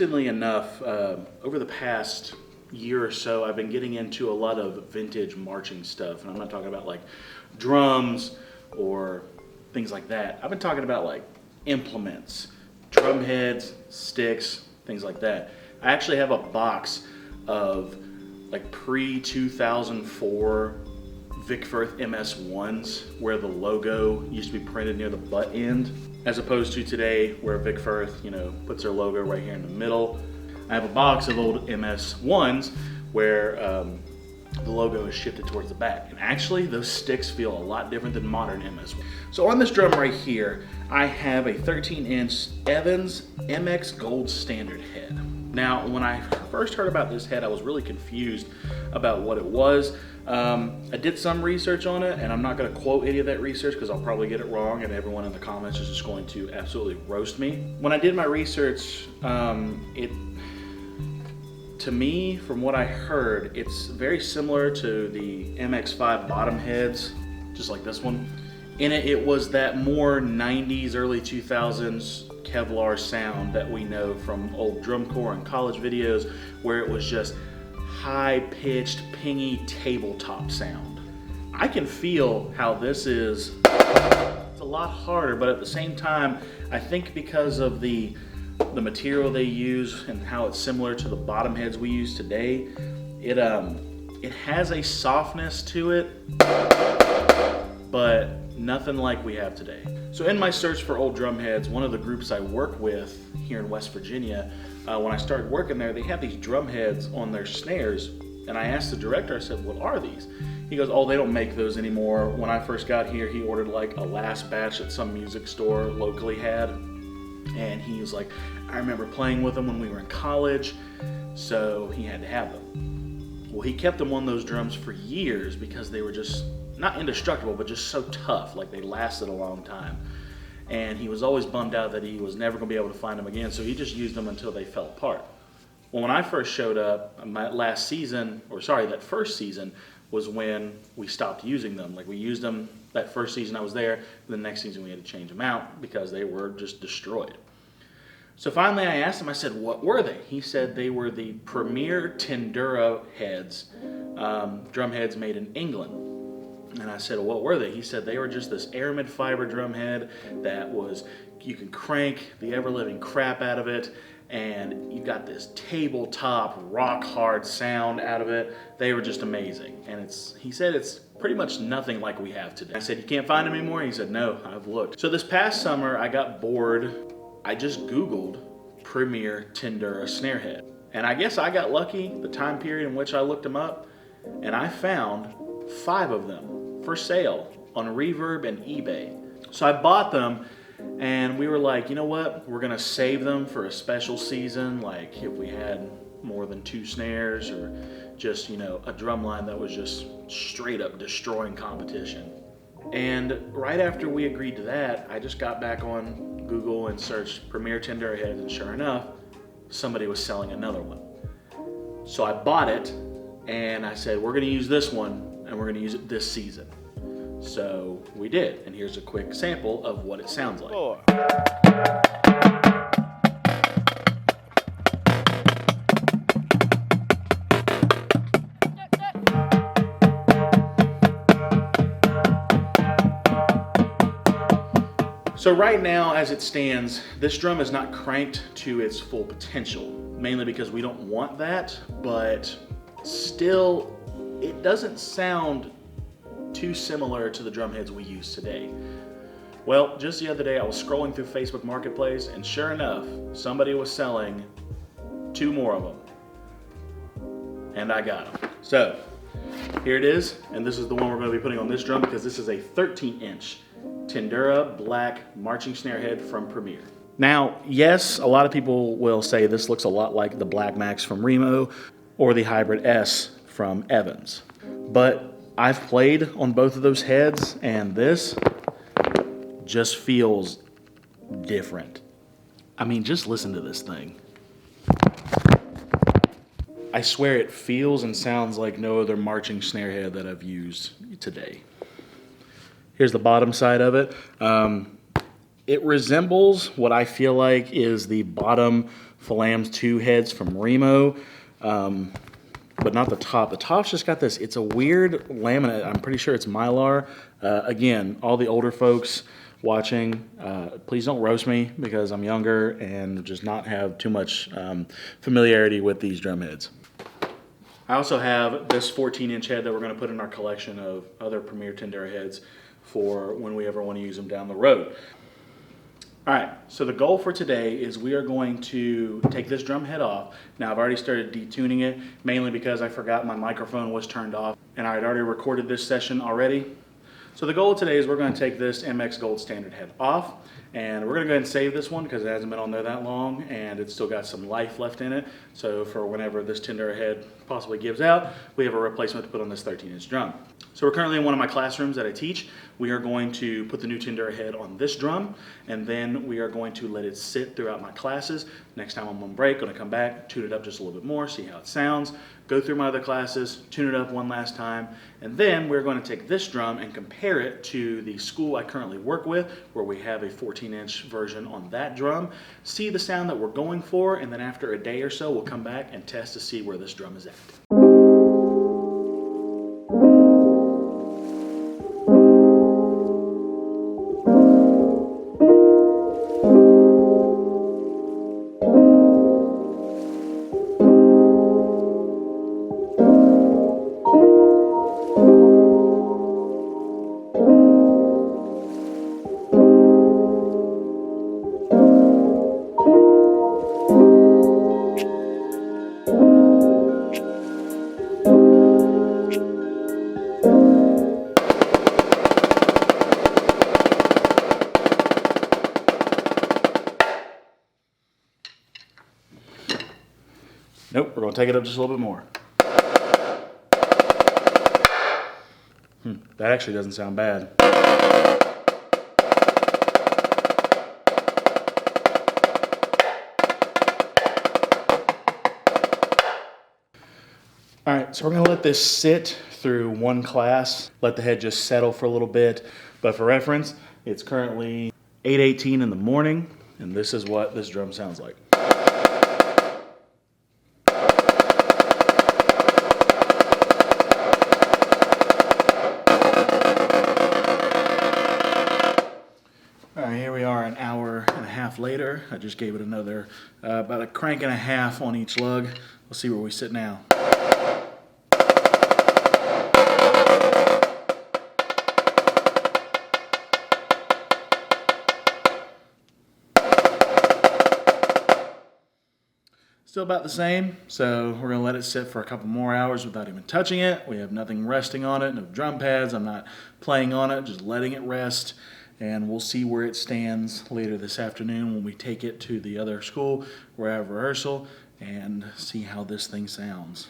interestingly enough, over the past year or so, I've been getting into a lot of vintage marching stuff. And I'm not talking about like drums or things like that. I've been talking about like implements, drum heads, sticks, things like that. I actually have a box of like pre-2004 Vic Firth MS1s where the logo used to be printed near the butt end, as opposed to today where Vic Firth, puts their logo right here in the middle. I have a box of old MS1s where the logo is shifted towards the back. And actually, those sticks feel a lot different than modern MS1. So on this drum right here, I have a 13-inch Evans MX Gold Standard head. Now, when I first heard about this head, I was really confused about what it was. I did some research on it, and I'm not going to quote any of that research because I'll probably get it wrong, and everyone in the comments is just going to absolutely roast me. When I did my research, to me, from what I heard, it's very similar to the MX5 bottom heads, just like this one. In it, it was that more 90s, early 2000s Kevlar sound that we know from old drum corps and college videos, where it was just high-pitched, pingy tabletop sound. I can feel how this is, it's a lot harder, but at the same time, I think because of the material they use and how it's similar to the bottom heads we use today, it has a softness to it, but nothing like we have today. So in my search for old drum heads, one of the groups I work with here in West Virginia, when I started working there, they have these drum heads on their snares, and I asked the director, I said, what are these? He goes, oh, they don't make those anymore. When I first got here, he ordered like a last batch that some music store locally had, and he was like, I remember playing with them when we were in college, so he had to have them. Well, he kept them on those drums for years because they were just not indestructible, but just so tough, like they lasted a long time. And he was always bummed out that he was never going to be able to find them again, so he just used them until they fell apart. Well, when I first showed up, that first season was when we stopped using them. Like, we used them that first season I was there, and the next season we had to change them out because they were just destroyed. So finally I asked him, I said, what were they? He said they were the premier Tendura heads, drum heads made in England. And I said, well, what were they? He said they were just this aramid fiber drum head that was, you can crank the ever-living crap out of it, and you got this tabletop, rock-hard sound out of it. They were just amazing. And he said it's pretty much nothing like we have today. I said, you can't find them anymore? He said, no, I've looked. So this past summer, I got bored. I just Googled Premier Tendura snare head. And I guess I got lucky the time period in which I looked them up, and I found 5 of them for sale on Reverb and eBay. So I bought them, and we were like, you know what? We're gonna save them for a special season, like if we had more than 2 snares or just, a drum line that was just straight up destroying competition. And right after we agreed to that, I just got back on Google and searched Premier Tendura heads, and sure enough, somebody was selling another one. So I bought it, and I said, we're gonna use this one, and we're gonna use it this season. So we did, and here's a quick sample of what it sounds like. So right now, as it stands, this drum is not cranked to its full potential, mainly because we don't want that, but still, it doesn't sound too similar to the drum heads we use today. Well, just the other day I was scrolling through Facebook Marketplace, and sure enough, somebody was selling 2 more of them. And I got them. So, here it is, and this is the one we're going to be putting on this drum because this is a 13-inch Tendura black marching snare head from Premier. Now, yes, a lot of people will say this looks a lot like the Black Max from Remo or the Hybrid S from Evans. But I've played on both of those heads, and this just feels different. I mean, just listen to this thing. I swear it feels and sounds like no other marching snare head that I've used today. Here's the bottom side of it. It resembles what I feel like is the bottom Phalams 2 heads from Remo, but not the top. The top's just got this, it's a weird laminate. I'm pretty sure it's Mylar. Again, all the older folks watching, please don't roast me because I'm younger and just not have too much familiarity with these drum heads. I also have this 14-inch head that we're going to put in our collection of other Premier Tendura heads for when we ever want to use them down the road. All right, so the goal for today is we are going to take this drum head off. Now, I've already started detuning it, mainly because I forgot my microphone was turned off, and I had already recorded this session already. So the goal today is we're going to take this MX Gold Standard head off, and we're going to go ahead and save this one because it hasn't been on there that long, and it's still got some life left in it. So for whenever this Tendura head possibly gives out, we have a replacement to put on this 13-inch drum. So we're currently in one of my classrooms that I teach. We are going to put the new Tendura head on this drum, and then we are going to let it sit throughout my classes. Next time I'm on break, going to come back, tune it up just a little bit more, see how it sounds, go through my other classes, tune it up one last time, and then we're going to take this drum and compare it to the school I currently work with, where we have a 14-inch version on that drum, see the sound that we're going for, and then after a day or so, we'll come back and test to see where this drum is at. Nope, we're going to take it up just a little bit more. That actually doesn't sound bad. All right, so we're going to let this sit through one class, let the head just settle for a little bit. But for reference, it's currently 8:18 in the morning, and this is what this drum sounds like. All right, here we are an hour and a half later. I just gave it another, about a crank and a half on each lug. We'll see where we sit now. Still about the same, so we're going to let it sit for a couple more hours without even touching it. We have nothing resting on it, no drum pads. I'm not playing on it, just letting it rest. And we'll see where it stands later this afternoon when we take it to the other school where I have rehearsal and see how this thing sounds.